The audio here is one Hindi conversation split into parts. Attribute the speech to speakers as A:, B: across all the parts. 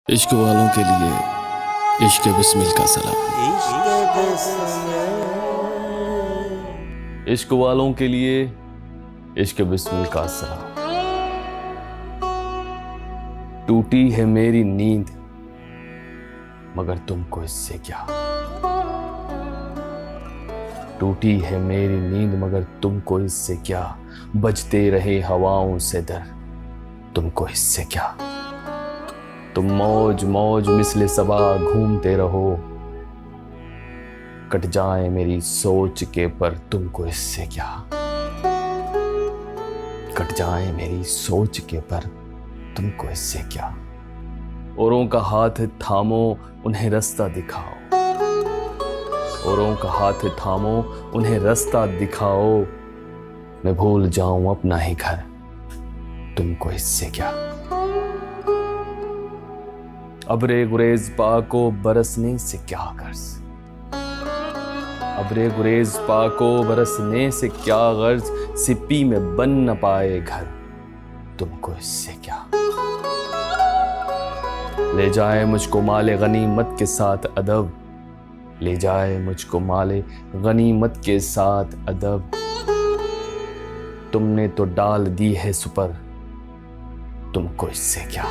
A: इश्क वालों के लिए इश्क बिस्मिल का सलाम। इश्क वालों के लिए इश्क बिस्मिल का सलाम। टूटी है मेरी नींद मगर तुमको इससे क्या। टूटी है मेरी नींद मगर तुमको इससे क्या। बजते रहे हवाओं से दर तुमको इससे क्या। तुम मौज मौज मिसले सबा घूमते रहो। कट जाए मेरी सोच के पर तुमको इससे क्या। कट जाए मेरी सोच के पर तुमको इससे क्या। औरों का हाथ थामो उन्हें रास्ता दिखाओ। औरों का हाथ थामो उन्हें रास्ता दिखाओ। मैं भूल जाऊं अपना ही घर तुमको इससे क्या। अबरे गुरेज पाको बरसने से क्या गर्ज। अबरे गुरेज पाको बरसने से क्या गर्ज। सिप्पी में बन न पाए घर तुमको इससे क्या। ले जाए मुझको माले गनीमत के साथ अदब। ले जाए मुझको माले गनीमत के साथ अदब। तुमने तो डाल दी है सुपर तुमको इससे क्या।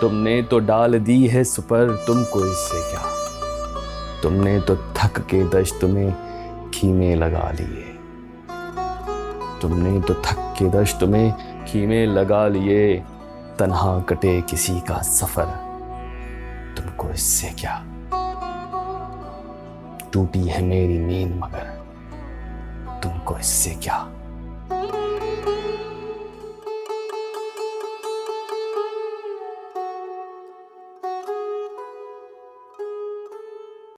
A: तुमने तो डाल दी है सुपर तुमको इससे क्या। तुमने तो थक के दश्त में खीमे लगा लिए। तुमने तो थक के दश्त में खीमे लगा लिए। तन्हा कटे किसी का सफर तुमको इससे क्या। टूटी है मेरी नींद मगर तुमको इससे क्या।